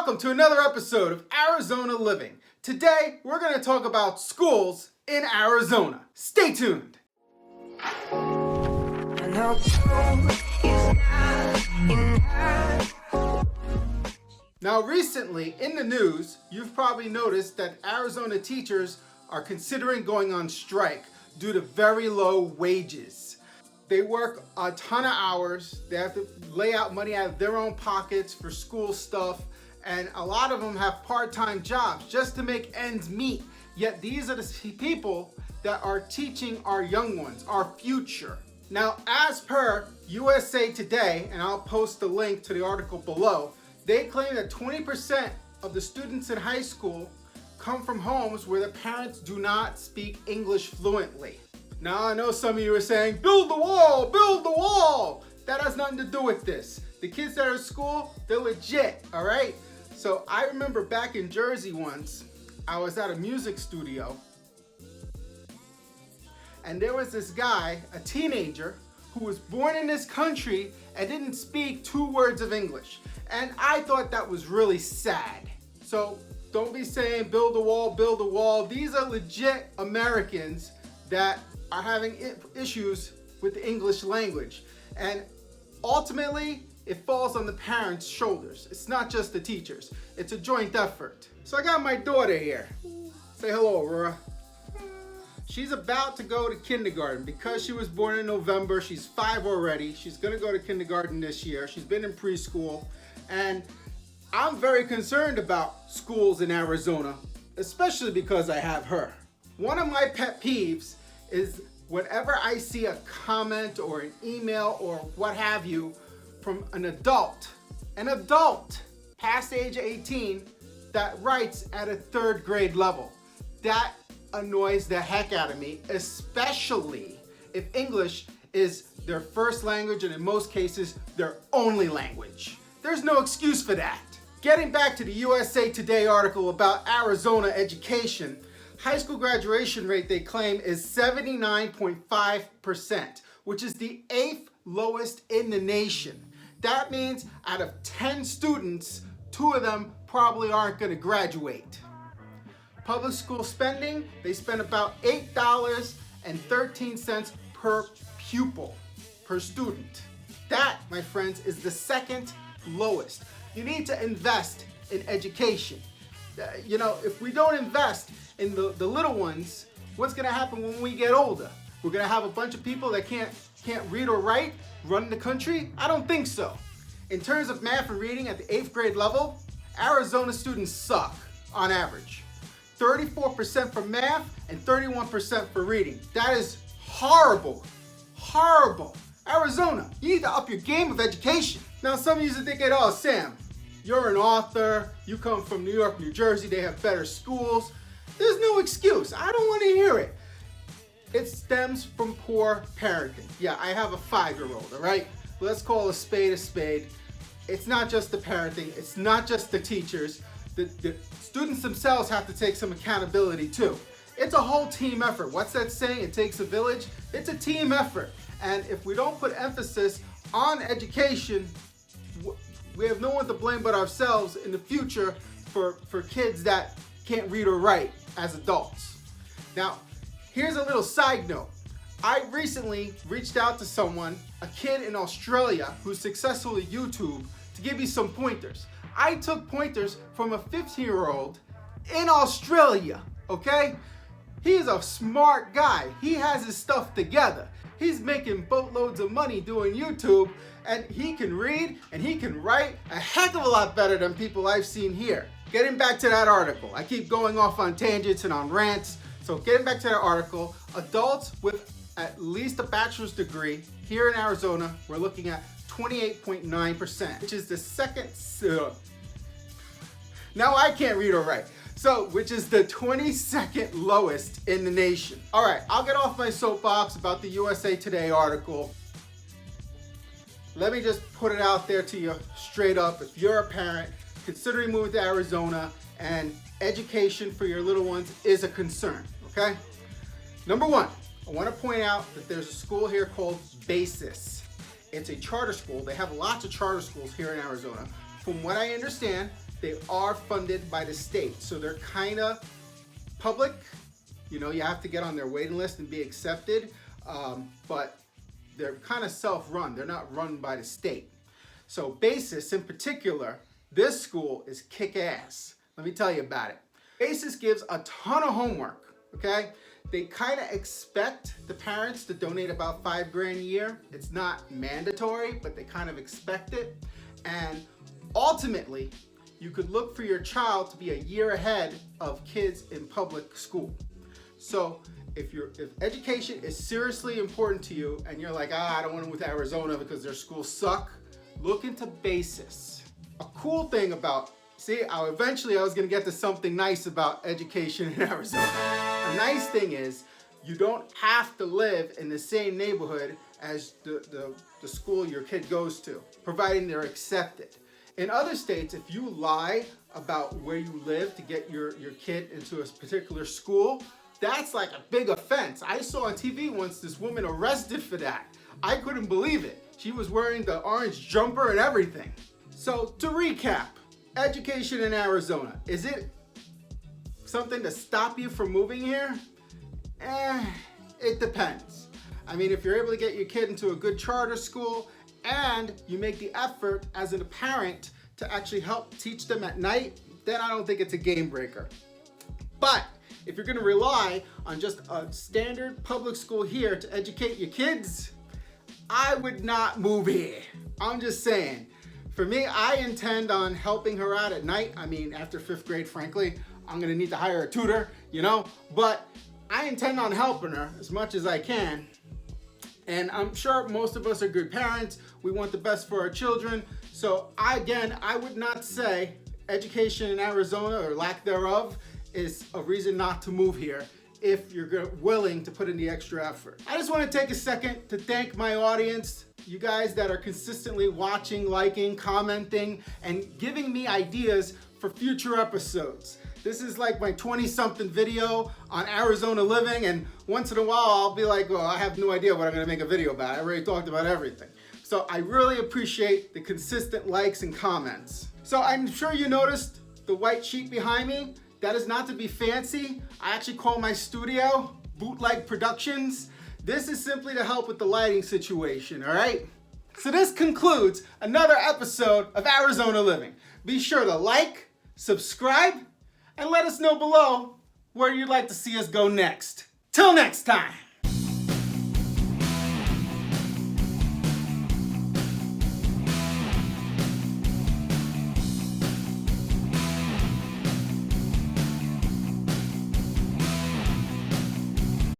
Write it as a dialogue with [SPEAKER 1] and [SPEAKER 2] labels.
[SPEAKER 1] welcome to another episode of Arizona Living. Today, we're going to talk about schools in Arizona. Stay tuned. Now, recently in the news, you've probably noticed that Arizona teachers are considering going on strike due to very low wages. They work a ton of hours. They have to lay out money out of their own pockets for school stuff. And a lot of them have part-time jobs just to make ends meet. Yet these are the people that are teaching our young ones, our future. Now, as per USA Today, and I'll post the link to the article below, they claim that 20% of the students in high school come from homes where the parents do not speak English fluently. Now, I know some of you are saying, build the wall, build the wall. That has nothing to do with this. The kids that are at school, they're legit, all right? So I remember back in Jersey once, I was at a music studio, and there was this guy, a teenager, who was born in this country and didn't speak 2 words of English. And I thought that was really sad. So don't be saying build a wall, build a wall. These are legit Americans that are having issues with the English language. And ultimately, it falls on the parents' shoulders. It's not just the teachers. It's a joint effort. So I got my daughter here. Say hello, Aurora. She's about to go to kindergarten. Because she was born in November, she's 5 already. She's gonna go to kindergarten this year. She's been in preschool. And I'm very concerned about schools in Arizona, especially because I have her. One of my pet peeves is whenever I see a comment or an email or what have you from an adult past age 18 that writes at a 3rd grade level. That annoys the heck out of me, especially if English is their first language and in most cases their only language. There's no excuse for that. Getting back to the USA Today article about Arizona education, high school graduation rate they claim is 79.5%, which is the 8th lowest in the nation. That means out of 10 students, 2 of them probably aren't going to graduate. Public school spending, they spend about $8.13 per pupil, per student. That, my friends, is the 2nd lowest. You need to invest in education. If we don't invest in the little ones, what's gonna happen when we get older? We're gonna have a bunch of people that can't read or write running the country? I don't think so. In terms of math and reading at the 8th grade level, Arizona students suck on average. 34% for math and 31% for reading. That is horrible, horrible. Arizona, you need to up your game of education. Now some of you are thinking, oh Sam, you're an author, you come from New York, New Jersey, they have better schools. There's no excuse, I don't want to hear it. It stems from poor parenting. Yeah, I have a 5-year-old, all right? Let's call a spade a spade. It's not just the parenting, it's not just the teachers. The students themselves have to take some accountability too. It's a whole team effort. What's that saying? It takes a village. It's a team effort. And if we don't put emphasis on education, we have no one to blame but ourselves in the future for kids that can't read or write as adults. Now, here's a little side note. I recently reached out to someone, a kid in Australia who's successful at YouTube, to give me some pointers. I took pointers from a 15-year-old in Australia, okay? He's a smart guy. He has his stuff together. He's making boatloads of money doing YouTube, and he can read and he can write a heck of a lot better than people I've seen here. Getting back to that article, I keep going off on tangents and on rants. So getting back to that article, adults with at least a bachelor's degree here in Arizona, we're looking at 28.9%, which is the second, now I can't read or write. So, which is the 22nd lowest in the nation. All right, I'll get off my soapbox about the USA Today article. Let me just put it out there to you straight up. If you're a parent considering moving to Arizona and education for your little ones is a concern, okay? Number 1, I want to point out that there's a school here called Basis. It's a charter school. They have lots of charter schools here in Arizona. From what I understand, they are funded by the state. So they're kind of public. You know, you have to get on their waiting list and be accepted, but they're kind of self-run. They're not run by the state. So BASIS in particular, this school is kick-ass. Let me tell you about it. BASIS gives a ton of homework, okay? They kind of expect the parents to donate about $5,000 a year. It's not mandatory, but they kind of expect it. And ultimately, you could look for your child to be a year ahead of kids in public school. So if education is seriously important to you and you're like, I don't want to move to Arizona because their schools suck, look into BASIS. A cool thing about, eventually I was going to get to something nice about education in Arizona. A nice thing is you don't have to live in the same neighborhood as the school your kid goes to, providing they're accepted. In other states, if you lie about where you live to get your kid into a particular school, that's like a big offense. I saw on TV once this woman arrested for that. I couldn't believe it. She was wearing the orange jumper and everything. So to recap, education in Arizona, is it something to stop you from moving here? It depends. I mean, if you're able to get your kid into a good charter school and you make the effort as a parent to actually help teach them at night, then I don't think it's a game breaker. But if you're going to rely on just a standard public school here to educate your kids, I would not move here. I'm just saying. For me, I intend on helping her out at night. I mean, after 5th grade, frankly, I'm going to need to hire a tutor, you know, but I intend on helping her as much as I can. And I'm sure most of us are good parents. We want the best for our children. So I would not say education in Arizona or lack thereof is a reason not to move here if you're willing to put in the extra effort. I just want to take a second to thank my audience, you guys that are consistently watching, liking, commenting, and giving me ideas for future episodes. This is like my 20-something video on Arizona living, and once in a while I'll be like, well, I have no idea what I'm going to make a video about. I already talked about everything. So I really appreciate the consistent likes and comments. So I'm sure you noticed the white sheet behind me. That is not to be fancy. I actually call my studio Bootleg Productions. This is simply to help with the lighting situation, all right? So this concludes another episode of Arizona Living. Be sure to like, subscribe, and let us know below where you'd like to see us go next. Till next time.